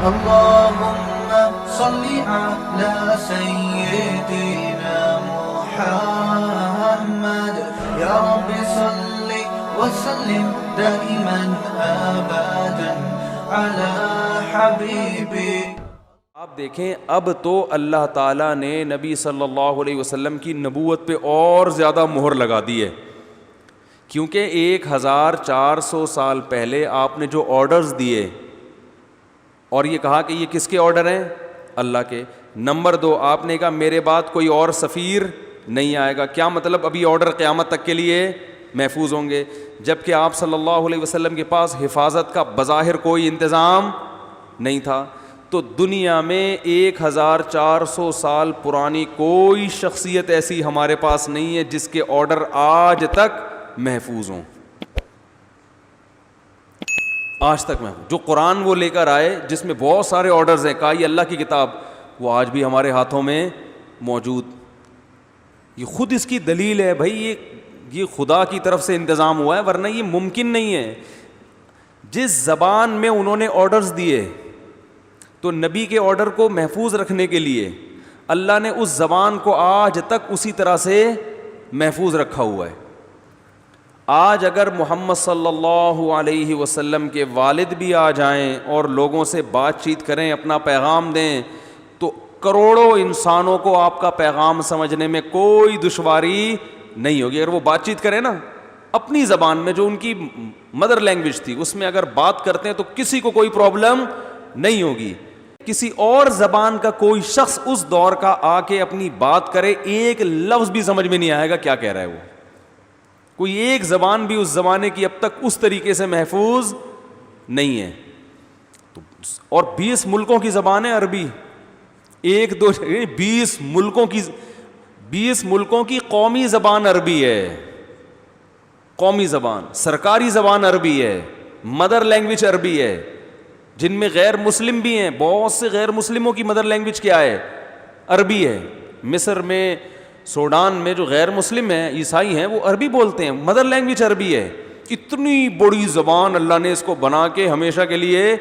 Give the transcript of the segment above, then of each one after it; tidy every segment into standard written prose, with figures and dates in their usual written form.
اللهم صل على سيدنا محمد يا رب صل وسلم دائما أبدا على حبيبي. آپ دیکھیں اب تو اللہ تعالیٰ نے نبی صلی اللہ علیہ وسلم کی نبوت پہ اور زیادہ مہر لگا دی ہے، کیونکہ 1400 سال پہلے آپ نے جو آرڈرز دیے اور یہ کہا کہ یہ کس کے آرڈر ہیں؟ اللہ کے. نمبر 2 آپ نے کہا میرے بعد کوئی اور سفیر نہیں آئے گا. کیا مطلب؟ ابھی آرڈر قیامت تک کے لیے محفوظ ہوں گے، جبکہ آپ صلی اللہ علیہ وسلم کے پاس حفاظت کا بظاہر کوئی انتظام نہیں تھا. تو دنیا میں 1400 سال پرانی کوئی شخصیت ایسی ہمارے پاس نہیں ہے جس کے آرڈر آج تک محفوظ ہوں. آج تک محفوظ. جو قرآن وہ لے کر آئے جس میں بہت سارے آرڈرز ہیں، کہا یہ اللہ کی کتاب، وہ آج بھی ہمارے ہاتھوں میں موجود. یہ خود اس کی دلیل ہے بھائی، یہ خدا کی طرف سے انتظام ہوا ہے، ورنہ یہ ممکن نہیں ہے. جس زبان میں انہوں نے آرڈرز دیے تو نبی کے آرڈر کو محفوظ رکھنے کے لیے اللہ نے اس زبان کو آج تک اسی طرح سے محفوظ رکھا ہوا ہے. آج اگر محمد صلی اللہ علیہ وسلم کے والد بھی آ جائیں اور لوگوں سے بات چیت کریں، اپنا پیغام دیں، تو کروڑوں انسانوں کو آپ کا پیغام سمجھنے میں کوئی دشواری نہیں ہوگی. اگر وہ بات چیت کریں نا اپنی زبان میں جو ان کی مدر لینگویج تھی، اس میں اگر بات کرتے ہیں تو کسی کو کوئی پرابلم نہیں ہوگی. کسی اور زبان کا کوئی شخص اس دور کا آ کے اپنی بات کرے، ایک لفظ بھی سمجھ میں نہیں آئے گا کیا کہہ رہا ہے وہ. کوئی ایک زبان بھی اس زمانے کی اب تک اس طریقے سے محفوظ نہیں ہے. اور 20 ملکوں کی زبان ہے عربی. 20 ملکوں کی قومی زبان عربی ہے. قومی زبان، سرکاری زبان عربی ہے، مدر لینگویج عربی ہے. جن میں غیر مسلم بھی ہیں، بہت سے غیر مسلموں کی مدر لینگویج کیا ہے؟ عربی ہے. مصر میں، سوڈان میں جو غیر مسلم ہیں، عیسائی ہیں، وہ عربی بولتے ہیں، مدر لینگویج عربی ہے. اتنی بڑی زبان اللہ نے اس کو بنا کے ہمیشہ کے لیے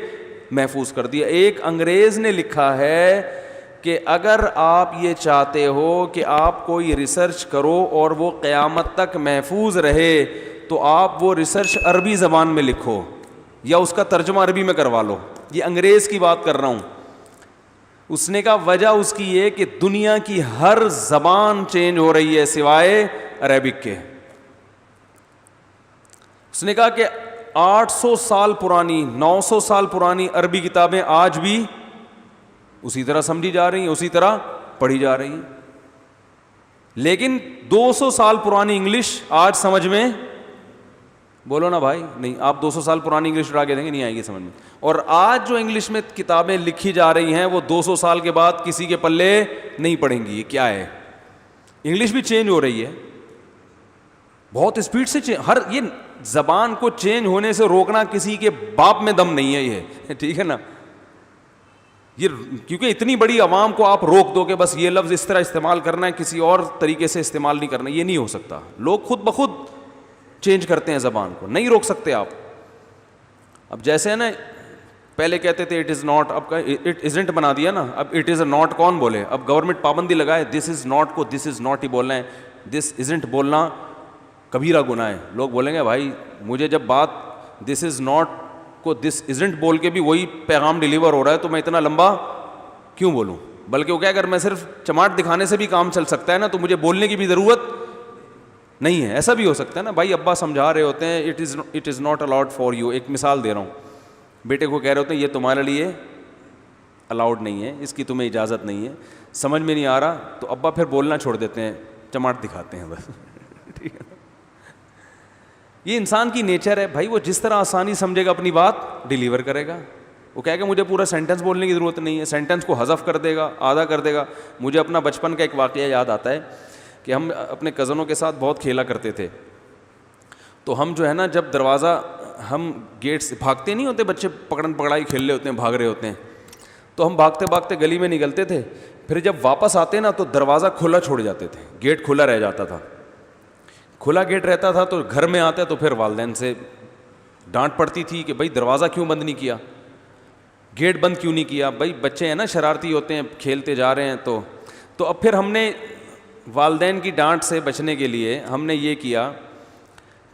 محفوظ کر دیا. ایک انگریز نے لکھا ہے کہ اگر آپ یہ چاہتے ہو کہ آپ کوئی ریسرچ کرو اور وہ قیامت تک محفوظ رہے تو آپ وہ ریسرچ عربی زبان میں لکھو یا اس کا ترجمہ عربی میں کروا لو. یہ انگریز کی بات کر رہا ہوں. اس نے کہا وجہ اس کی یہ کہ دنیا کی ہر زبان چینج ہو رہی ہے سوائے عربک کے. اس نے کہا کہ 800 سال پرانی، 900 سال پرانی عربی کتابیں آج بھی اسی طرح سمجھی جا رہی ہیں، اسی طرح پڑھی جا رہی ہیں. لیکن 200 سال پرانی انگلش آج سمجھ میں، بولو نا بھائی، نہیں. آپ 200 سال پرانی انگلش اٹھا کے دیں گے، نہیں آئے گی سمجھ میں. اور آج جو انگلش میں کتابیں لکھی جا رہی ہیں وہ 200 سال کے بعد کسی کے پلے نہیں پڑیں گی. یہ کیا ہے؟ انگلش بھی چینج ہو رہی ہے بہت اسپیڈ سے. یہ زبان کو چینج ہونے سے روکنا کسی کے باپ میں دم نہیں ہے یہ، ٹھیک ہے نا. یہ کیونکہ اتنی بڑی عوام کو آپ روک دو کہ بس یہ لفظ اس طرح استعمال کرنا ہے، کسی اور طریقے سے استعمال نہیں کرنا، یہ نہیں ہو سکتا. لوگ خود بخود چینج کرتے ہیں زبان کو، نہیں روک سکتے آپ. اب جیسے ہے نا، پہلے کہتے تھے اٹ از ناٹ، اب اٹ ازنٹ بنا دیا نا. اب اٹ از اے ناٹ کون بولے؟ اب گورنمنٹ پابندی لگائے، دس از ناٹ کو دس از ناٹ ہی بولنا ہے. دس ازنٹ بولنا کبیرہ گناہ ہے. لوگ بولیں گے بھائی مجھے جب بات دس از ناٹ کو دس ازنٹ بول کے بھی وہی پیغام ڈیلیور ہو رہا ہے تو میں اتنا لمبا کیوں بولوں؟ بلکہ وہ کیا، اگر میں صرف چماٹ دکھانے سے بھی کام چل سکتا ہے نا تو مجھے بولنے کی بھی ضرورت نہیں ہے. ایسا بھی ہو سکتا ہے نا بھائی، ابا سمجھا رہے ہوتے ہیں it is not allowed for you. ایک مثال دے رہا ہوں، بیٹے کو کہہ رہے ہوتے ہیں یہ تمہارے لیے الاؤڈ نہیں ہے، اس کی تمہیں اجازت نہیں ہے. سمجھ میں نہیں آ رہا تو ابا پھر بولنا چھوڑ دیتے ہیں، چماٹ دکھاتے ہیں بس. ٹھیک ہے، یہ انسان کی نیچر ہے بھائی. وہ جس طرح آسانی سمجھے گا اپنی بات ڈیلیور کرے گا. وہ کہے کہ مجھے پورا سینٹینس بولنے کی ضرورت نہیں ہے، سینٹینس کو حذف کر دے گا، آدھا کر دے گا. مجھے اپنا بچپن کا ایک واقعہ یاد آتا ہے کہ ہم اپنے کزنوں کے ساتھ بہت کھیلا کرتے تھے. تو ہم جو ہے نا، جب دروازہ، ہم گیٹ سے بھاگتے نہیں ہوتے، بچے پکڑن پکڑائی کھیل رہے ہوتے ہیں، بھاگ رہے ہوتے ہیں، تو ہم بھاگتے بھاگتے گلی میں نکلتے تھے. پھر جب واپس آتے نا تو دروازہ کھلا چھوڑ جاتے تھے، گیٹ کھلا رہ جاتا تھا. کھلا گیٹ رہتا تھا تو گھر میں آتے تو پھر والدین سے ڈانٹ پڑتی تھی کہ بھائی دروازہ کیوں بند نہیں کیا. گیٹ بند کیوں نہیں کیا؟ بھائی بچے ہیں نا، شرارتی ہوتے ہیں، کھیلتے جا رہے ہیں. تو اب پھر ہم نے والدین کی ڈانٹ سے بچنے کے لیے ہم نے یہ کیا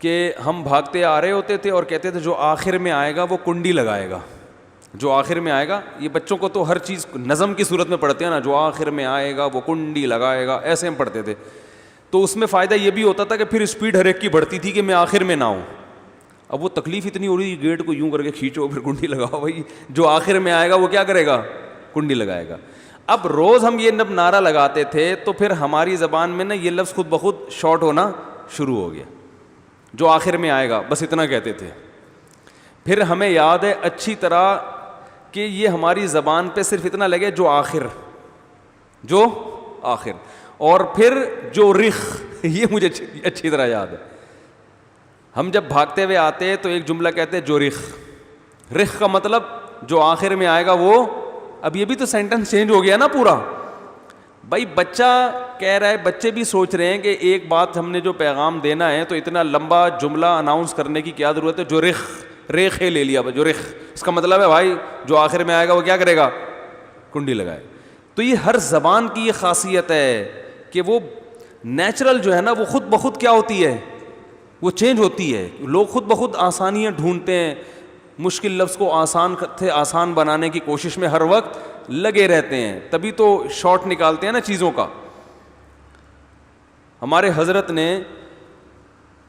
کہ ہم بھاگتے آ رہے ہوتے تھے اور کہتے تھے جو آخر میں آئے گا وہ کنڈی لگائے گا. جو آخر میں آئے گا، یہ بچوں کو تو ہر چیز نظم کی صورت میں پڑھتے ہیں نا، جو آخر میں آئے گا وہ کنڈی لگائے گا، ایسے ہم پڑھتے تھے. تو اس میں فائدہ یہ بھی ہوتا تھا کہ پھر اسپیڈ ہر ایک کی بڑھتی تھی کہ میں آخر میں نہ ہوں. اب وہ تکلیف اتنی ہو رہی ہے، گیٹ کو یوں کر کے کھینچو پھر کنڈی لگاؤ. بھائی جو آخر میں آئے گا وہ کیا کرے گا؟ کنڈی لگائے گا. اب روز ہم یہ نعرہ لگاتے تھے تو پھر ہماری زبان میں نا یہ لفظ خود بخود شارٹ ہونا شروع ہو گیا. جو آخر میں آئے گا بس اتنا کہتے تھے. پھر ہمیں یاد ہے اچھی طرح کہ یہ ہماری زبان پہ صرف اتنا لگے جو آخر، اور پھر جو رخ، یہ مجھے اچھی طرح یاد ہے. ہم جب بھاگتے ہوئے آتے تو ایک جملہ کہتے جو رخ کا مطلب جو آخر میں آئے گا وہ. اب یہ بھی تو سینٹنس چینج ہو گیا نا پورا. بھائی بچہ کہہ رہا ہے، بچے بھی سوچ رہے ہیں کہ ایک بات ہم نے جو پیغام دینا ہے تو اتنا لمبا جملہ اناؤنس کرنے کی کیا ضرورت ہے. جو ریخ لے لیا، جو اس کا مطلب ہے بھائی جو آخر میں آئے گا وہ کیا کرے گا؟ کنڈی لگائے. تو یہ ہر زبان کی یہ خاصیت ہے کہ وہ نیچرل جو ہے نا وہ خود بخود کیا ہوتی ہے؟ وہ چینج ہوتی ہے. لوگ خود بخود آسانیاں ڈھونڈتے ہیں، مشکل لفظ کو آسان بنانے کی کوشش میں ہر وقت لگے رہتے ہیں، تبھی تو شارٹ نکالتے ہیں نا چیزوں کا. ہمارے حضرت نے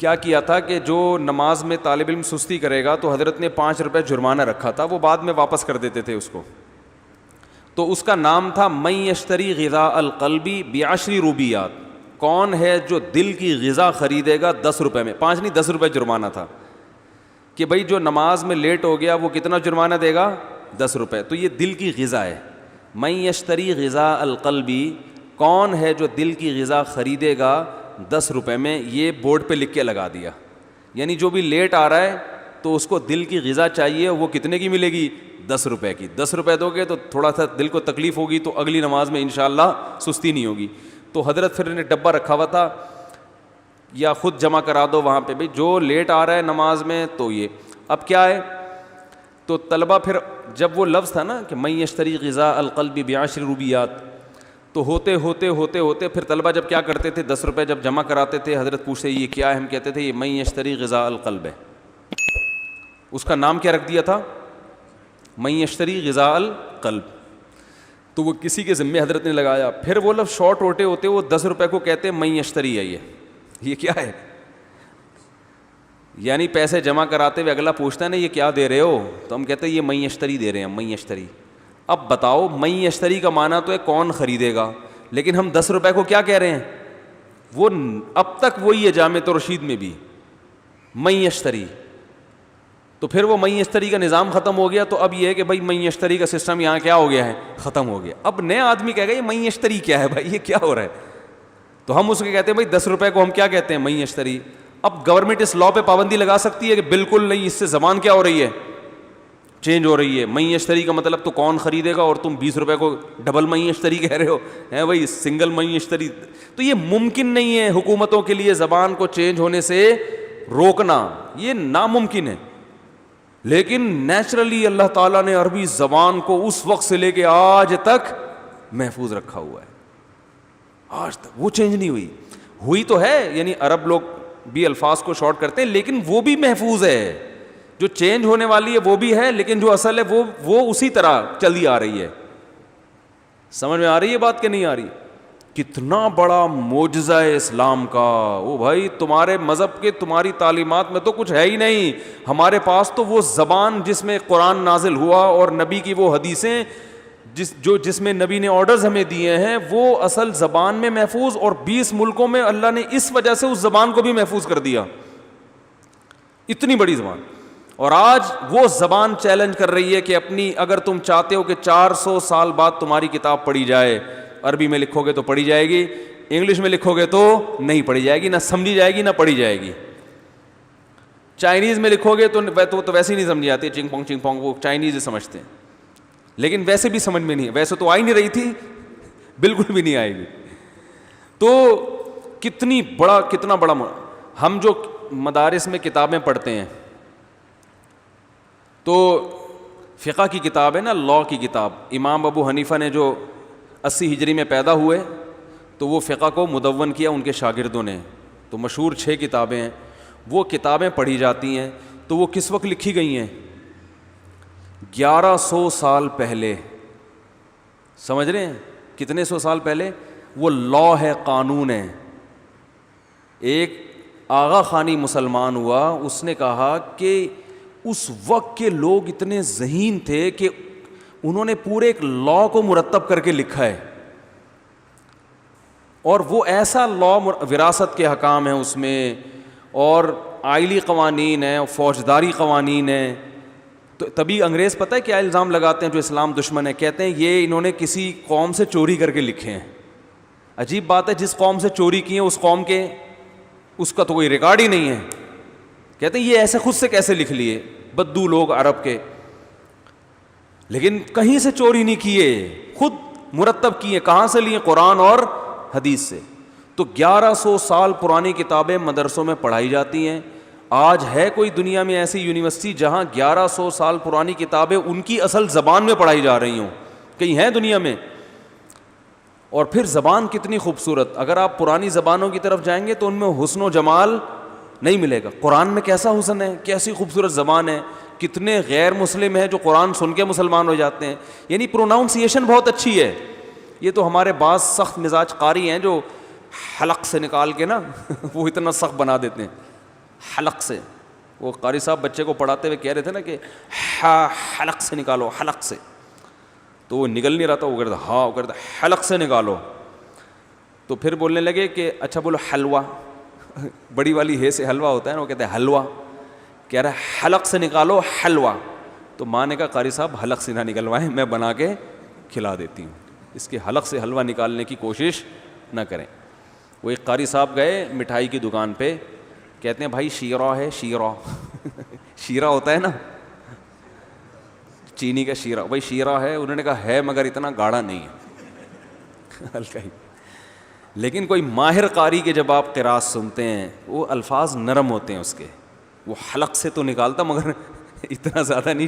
کیا کیا تھا کہ جو نماز میں طالب علم سستی کرے گا تو حضرت نے 5 روپے جرمانہ رکھا تھا، وہ بعد میں واپس کر دیتے تھے اس کو. تو اس کا نام تھا من یشتری غذاء القلب ب10 روبیات. کون ہے جو دل کی غذا خریدے گا 10 روپے میں؟ 5 نہیں، 10 روپے جرمانہ تھا کہ بھائی جو نماز میں لیٹ ہو گیا وہ کتنا جرمانہ دے گا؟ 10 روپے. تو یہ دل کی غذا ہے. من یشتری غذاء القلب، کون ہے جو دل کی غذا خریدے گا 10 روپے میں؟ یہ بورڈ پہ لکھ کے لگا دیا. یعنی جو بھی لیٹ آ رہا ہے تو اس کو دل کی غذا چاہیے، وہ کتنے کی ملے گی؟ 10 روپے کی. 10 روپے دو گے تو تھوڑا سا دل کو تکلیف ہوگی تو اگلی نماز میں انشاءاللہ سستی نہیں ہوگی. تو حضرت پھر نے ڈبہ رکھا ہوا تھا، یا خود جمع کرا دو وہاں پہ، بھائی جو لیٹ آ رہا ہے نماز میں تو یہ. اب کیا ہے، تو طلبہ پھر جب وہ لفظ تھا نا کہ من یشتری غذاء القلب ب10 روبیات، تو ہوتے پھر طلبہ جب کیا کرتے تھے، 10 روپے جب جمع کراتے تھے، حضرت پوچھتے یہ کیا ہے؟ ہم کہتے تھے یہ من یشتری غذاء القلب ہے. اس کا نام کیا رکھ دیا تھا؟ من یشتری غذاء القلب. تو وہ کسی کے ذمے حضرت نے لگایا. پھر وہ لفظ شارٹ ہوتے وہ 10 روپے کو کہتے من یشتری ہے. یہ کیا ہے؟ یعنی پیسے جمع کراتے ہوئے اگلا پوچھتا ہے نا یہ کیا دے رہے ہو، تو ہم کہتے ہیں یہ من یشتری دے رہے ہیں، من یشتری. اب بتاؤ من یشتری کا معنی تو ہے کون خریدے گا، لیکن ہم 10 روپے کو کیا کہہ رہے ہیں؟ وہ اب تک وہی ہے جامع رشید میں بھی من یشتری. تو پھر وہ من یشتری کا نظام ختم ہو گیا. تو اب یہ ہے کہ بھائی من یشتری کا سسٹم یہاں کیا ہو گیا ہے؟ ختم ہو گیا. اب نیا آدمی کہے گا یہ من یشتری کیا ہے بھائی، یہ کیا ہو رہا ہے؟ تو ہم اس کو کہتے ہیں بھائی 10 روپے کو ہم کیا کہتے ہیں؟ من یشتری. اب گورنمنٹ اس لا پہ پابندی لگا سکتی ہے کہ بالکل نہیں، اس سے زبان کیا ہو رہی ہے؟ چینج ہو رہی ہے. من یشتری کا مطلب تو کون خریدے گا، اور تم 20 روپے کو ڈبل من یشتری کہہ رہے ہو ہیں بھائی، سنگل من یشتری. تو یہ ممکن نہیں ہے حکومتوں کے لیے زبان کو چینج ہونے سے روکنا، یہ ناممکن ہے. لیکن نیچرلی اللہ تعالیٰ نے عربی زبان کو اس وقت سے لے کے آج تک محفوظ رکھا ہوا ہے. آج تک وہ چینج نہیں ہوئی تو ہے. یعنی عرب لوگ بھی الفاظ کو شارٹ کرتے ہیں لیکن وہ بھی محفوظ ہے. جو چینج ہونے والی ہے وہ بھی ہے، لیکن جو اصل ہے وہ اسی طرح چلی آ رہی ہے. سمجھ میں آ رہی ہے بات کہ نہیں آ رہی؟ کتنا بڑا معجزہ ہے اسلام کا. او بھائی تمہارے مذہب کے، تمہاری تعلیمات میں تو کچھ ہے ہی نہیں. ہمارے پاس تو وہ زبان جس میں قرآن نازل ہوا اور نبی کی وہ حدیثیں جس میں نبی نے آرڈرز ہمیں دیے ہیں، وہ اصل زبان میں محفوظ، اور 20 ملکوں میں اللہ نے اس وجہ سے اس زبان کو بھی محفوظ کر دیا. اتنی بڑی زبان. اور آج وہ زبان چیلنج کر رہی ہے کہ اپنی، اگر تم چاہتے ہو کہ 400 سال بعد تمہاری کتاب پڑھی جائے، عربی میں لکھو گے تو پڑھی جائے گی، انگلش میں لکھو گے تو نہیں پڑھی جائے گی، نہ سمجھی جائے گی نہ پڑھی جائے گی. چائنیز میں لکھو گے تو ویسے ہی نہیں سمجھی آتی، چنگ پونگ وہ چائنیز ہی سمجھتے ہیں، لیکن ویسے بھی سمجھ میں نہیں، ویسے تو آ ہی نہیں رہی تھی، بالکل بھی نہیں آئے گی. تو کتنا بڑا ہم جو مدارس میں کتابیں پڑھتے ہیں تو فقہ کی کتاب ہے نا، لاء کی کتاب. امام ابو حنیفہ نے جو 80 ہجری میں پیدا ہوئے تو وہ فقہ کو مدون کیا ان کے شاگردوں نے. تو مشہور 6 کتابیں ہیں. وہ کتابیں پڑھی جاتی ہیں تو وہ کس وقت لکھی گئی ہیں؟ 1100 سال پہلے. سمجھ رہے ہیں کتنے سو سال پہلے؟ وہ لاء ہے، قانون ہے. ایک آغا خانی مسلمان ہوا، اس نے کہا کہ اس وقت کے لوگ اتنے ذہین تھے کہ انہوں نے پورے ایک لاء کو مرتب کر کے لکھا ہے، اور وہ ایسا لاء، وراثت کے حکام ہیں اس میں، اور آئلی قوانین ہیں، فوجداری قوانین ہیں. تو تبھی انگریز پتہ ہے کیا الزام لگاتے ہیں جو اسلام دشمن ہے؟ کہتے ہیں یہ انہوں نے کسی قوم سے چوری کر کے لکھے ہیں. عجیب بات ہے، جس قوم سے چوری کی ہے اس قوم کے اس کا تو کوئی ریکارڈ ہی نہیں ہے. کہتے ہیں یہ ایسے خود سے کیسے لکھ لیے بدو لوگ عرب کے. لیکن کہیں سے چوری نہیں کیے، خود مرتب کیے. کہاں سے لیے؟ قرآن اور حدیث سے. تو 1100 سال پرانی کتابیں مدرسوں میں پڑھائی جاتی ہیں. آج ہے کوئی دنیا میں ایسی یونیورسٹی جہاں 1100 سال پرانی کتابیں ان کی اصل زبان میں پڑھائی جا رہی ہوں؟ کہیں ہے دنیا میں؟ اور پھر زبان کتنی خوبصورت. اگر آپ پرانی زبانوں کی طرف جائیں گے تو ان میں حسن و جمال نہیں ملے گا. قرآن میں کیسا حسن ہے، کیسی خوبصورت زبان ہے. کتنے غیر مسلم ہیں جو قرآن سن کے مسلمان ہو جاتے ہیں. یعنی پروناؤنسیشن بہت اچھی ہے. یہ تو ہمارے بعض سخت مزاج قاری ہیں جو حلق سے نکال کے نا وہ اتنا سخت بنا دیتے ہیں. حلق سے، وہ قاری صاحب بچے کو پڑھاتے ہوئے کہہ رہے تھے نا کہ حلق سے نکالو، حلق سے. تو وہ نکل نہیں رہا تھا، وہ کہتا ہاں، وہ کہتا حلق سے نکالو. تو پھر بولنے لگے کہ اچھا بولو حلوہ. بڑی والی ہے سے حلوہ ہوتا ہے نا، وہ کہتے ہیں حلوہ. کہہ رہا ہے حلق سے نکالو حلوہ. تو ماں نے کہا قاری صاحب حلق سے نہ نکلوائیں، میں بنا کے کھلا دیتی ہوں. اس کے حلق سے حلوہ نکالنے کی کوشش نہ کریں. وہ ایک قاری صاحب گئے مٹھائی کی دکان پہ، کہتے ہیں بھائی شیرہ ہے، شیرہ شیرہ ہوتا ہے نا چینی کا شیرہ، بھائی شیرہ ہے. انہوں نے کہا ہے مگر اتنا گاڑھا نہیں ہے، ہلکا ہی. لیکن کوئی ماہر قاری کے جب آپ قراءت سنتے ہیں وہ الفاظ نرم ہوتے ہیں اس کے. وہ حلق سے تو نکالتا مگر اتنا زیادہ نہیں،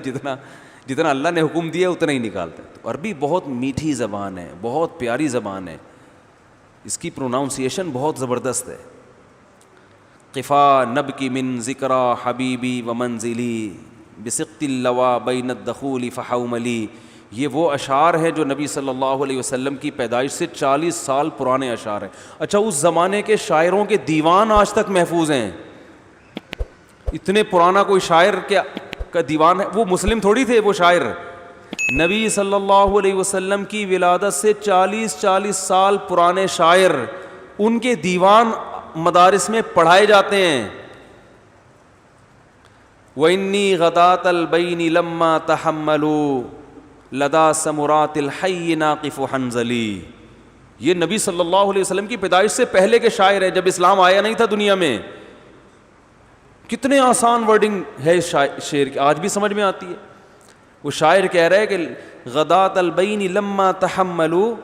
جتنا اللہ نے حکم دیا اتنا ہی نکالتا ہے. تو عربی بہت میٹھی زبان ہے، بہت پیاری زبان ہے. اس کی پروناؤنسیشن بہت زبردست ہے. قفا نبکی من ذکرا حبیبی و منزلی بسقط اللوا بین الدخول فحوملی. یہ وہ اشعار ہیں جو نبی صلی اللہ علیہ وسلم کی پیدائش سے 40 سال پرانے اشعار ہیں. اچھا، اس زمانے کے شاعروں کے دیوان آج تک محفوظ ہیں. اتنے پرانا کوئی شاعر کا دیوان ہے. وہ مسلم تھوڑی تھے وہ شاعر. نبی صلی اللہ علیہ وسلم کی ولادت سے 40 سال پرانے شاعر، ان کے دیوان مدارس میں پڑھائے جاتے ہیں. وَإِنِّي غَدَاةَ الْبَيْنِ لَمَّا تَحَمَّلُوا لَدَا سَمُرَاتِ الْحَيِّ نَاقِفُ حَنْزَلِي. یہ نبی صلی اللہ علیہ وسلم کی پیدائش سے پہلے کے شاعر ہیں، جب اسلام آیا نہیں تھا دنیا میں. کتنے آسان ورڈنگ ہے اس شعر کی، آج بھی سمجھ میں آتی ہے. وہ شاعر کہہ رہے کہ غداۃ البین لما تحملوا،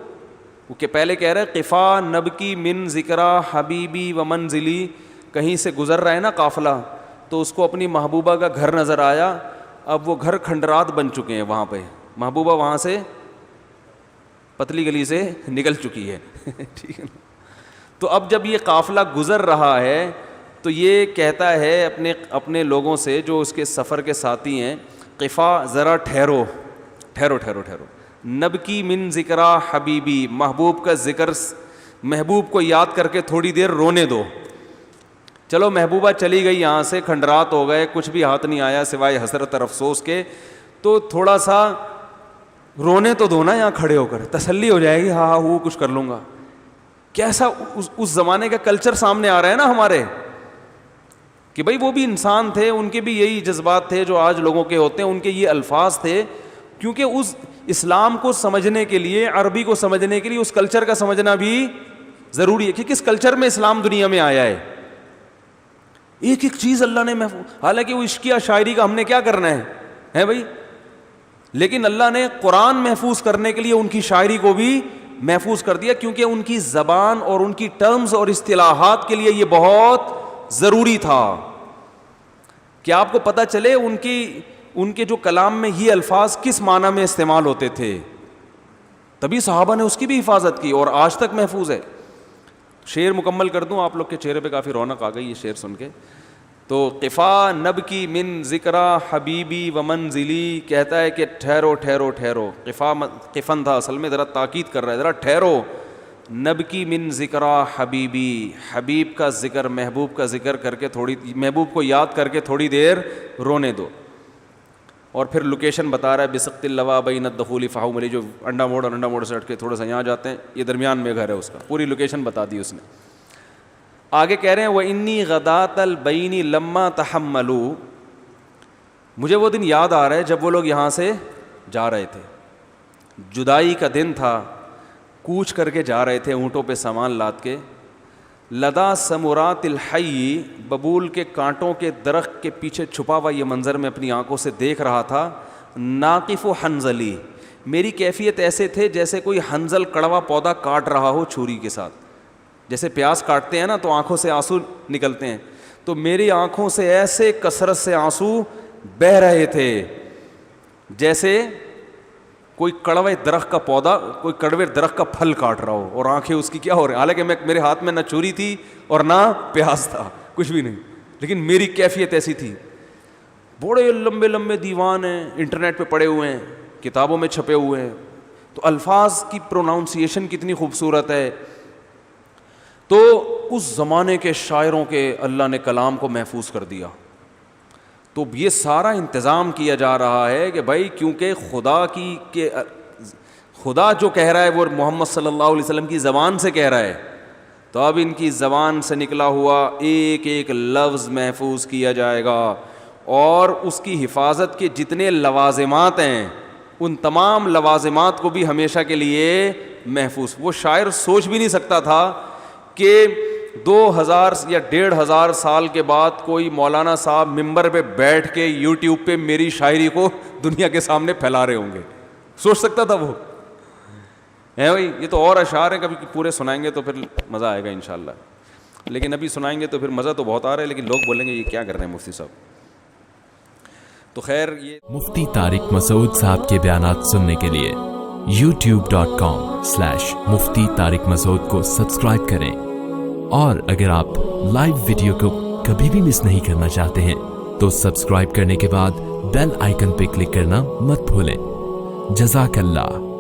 وہ کہ پہلے کہہ رہے قفا نبکی من ذکرا حبیبی و منزلی. کہیں سے گزر رہا ہے نا قافلہ، تو اس کو اپنی محبوبہ کا گھر نظر آیا. اب وہ گھر کھنڈرات بن چکے ہیں وہاں پہ. محبوبہ وہاں سے پتلی گلی سے نکل چکی ہے ٹھیک ہے نا. تو اب جب یہ قافلہ گزر رہا ہے تو یہ کہتا ہے اپنے لوگوں سے جو اس کے سفر کے ساتھی ہیں، قفا ذرا ٹھہرو ٹھہرو ٹھہرو ٹھہرو. نبکی من ذکرا حبیبی، محبوب کا ذکر، محبوب کو یاد کر کے تھوڑی دیر رونے دو. چلو محبوبہ چلی گئی یہاں سے، کھنڈرات ہو گئے، کچھ بھی ہاتھ نہیں آیا سوائے حسرت اور افسوس کے، تو تھوڑا سا رونے تو دو نا یہاں کھڑے ہو کر، تسلی ہو جائے گی. ہاں ہاں وہ کچھ کر لوں گا. کیسا اس زمانے کا کلچر سامنے آ رہا ہے نا ہمارے، کہ بھائی وہ بھی انسان تھے، ان کے بھی یہی جذبات تھے جو آج لوگوں کے ہوتے ہیں. ان کے یہ الفاظ تھے، کیونکہ اس اسلام کو سمجھنے کے لیے، عربی کو سمجھنے کے لیے اس کلچر کا سمجھنا بھی ضروری ہے کہ کس کلچر میں اسلام دنیا میں آیا ہے. ایک ایک چیز اللہ نے محفوظ، حالانکہ وہ عشقیہ شاعری کا ہم نے کیا کرنا ہے بھائی، لیکن اللہ نے قرآن محفوظ کرنے کے لیے ان کی شاعری کو بھی محفوظ کر دیا، کیونکہ ان کی زبان اور ان کی ٹرمز اور اصطلاحات کے لیے یہ بہت ضروری تھا کہ آپ کو پتہ چلے ان کے جو کلام میں یہ الفاظ کس معنی میں استعمال ہوتے تھے, تبھی صحابہ نے اس کی بھی حفاظت کی اور آج تک محفوظ ہے. شعر مکمل کر دوں, آپ لوگ کے چہرے پہ کافی رونق آ گئی یہ شعر سن کے. تو قفا نبکی من ذکرہ حبیبی و منزلی, کہتا ہے کہ ٹھہرو ٹھہرو ٹھہرو. قفن تھا اصل میں, ذرا تاکید کر رہا ہے, ذرا ٹھہرو. نبکی من ذکرہ حبیبی, حبیب کا ذکر, محبوب کا ذکر کر کے تھوڑی, محبوب کو یاد کر کے تھوڑی دیر رونے دو. اور پھر لوکیشن بتا رہا ہے بسقط اللوا بین الدخول فحوم علی, جو انڈا موڑ اور انڈا موڑ سے ہٹ کے تھوڑا سا یہاں جاتے ہیں, یہ درمیان میں گھر ہے اس کا, پوری لوکیشن بتا دی اس نے. آگے کہہ رہے ہیں وَإِنِّي غَدَاةَ الْبَيْنِ لَمَّا تَحَمَّلُوا, مجھے وہ دن یاد آ رہا ہے جب وہ لوگ یہاں سے جا رہے تھے, جدائی کا دن تھا, کوچ کر کے جا رہے تھے اونٹوں پہ سامان لاد کے. لدا سمرات الحی, ببول کے کانٹوں کے درخت کے پیچھے چھپا ہوا یہ منظر میں اپنی آنکھوں سے دیکھ رہا تھا. ناقف و حنزلی, میری کیفیت ایسے تھے جیسے کوئی حنزل کڑوا پودا کاٹ رہا ہو چھری کے ساتھ. جیسے پیاز کاٹتے ہیں نا تو آنکھوں سے آنسو نکلتے ہیں, تو میری آنکھوں سے ایسے کثرت سے آنسو بہ رہے تھے جیسے کوئی کڑوے درخت کا پودا, کوئی کڑوے درخت کا پھل کاٹ رہا ہو اور آنکھیں اس کی کیا ہو رہی ہیں. حالانکہ میرے ہاتھ میں نہ چوری تھی اور نہ پیاز تھا, کچھ بھی نہیں, لیکن میری کیفیت ایسی تھی. بڑے لمبے لمبے دیوان ہیں, انٹرنیٹ پہ پڑے ہوئے ہیں, کتابوں میں چھپے ہوئے ہیں, تو الفاظ کی پروناؤنسیشن کتنی خوبصورت ہے. تو اس زمانے کے شاعروں کے اللہ نے کلام کو محفوظ کر دیا. تو یہ سارا انتظام کیا جا رہا ہے کہ بھائی کیونکہ خدا جو کہہ رہا ہے وہ محمد صلی اللہ علیہ وسلم کی زبان سے کہہ رہا ہے, تو اب ان کی زبان سے نکلا ہوا ایک ایک لفظ محفوظ کیا جائے گا, اور اس کی حفاظت کے جتنے لوازمات ہیں ان تمام لوازمات کو بھی ہمیشہ کے لیے محفوظ. وہ شاعر سوچ بھی نہیں سکتا تھا کہ 2000 یا 1500 سال کے بعد کوئی مولانا صاحب ممبر پہ بیٹھ کے یوٹیوب پہ میری شاعری کو دنیا کے سامنے پھیلا رہے ہوں گے. سوچ سکتا تھا وہ؟ ہے بھائی, یہ تو اور اشعار ہیں, کبھی پورے سنائیں گے تو پھر مزہ آئے گا انشاءاللہ, لیکن ابھی سنائیں گے تو پھر مزہ تو بہت آ رہا ہے, لیکن لوگ بولیں گے یہ کیا کر رہے ہیں مفتی صاحب. تو خیر, یہ مفتی طارق مسعود صاحب کے بیانات سننے کے لیے youtube.com/مفتی طارق مسعود کو سبسکرائب کریں, اور اگر آپ لائیو ویڈیو کو کبھی بھی مس نہیں کرنا چاہتے ہیں تو سبسکرائب کرنے کے بعد بیل آئیکن پہ کلک کرنا مت بھولیں. جزاک اللہ.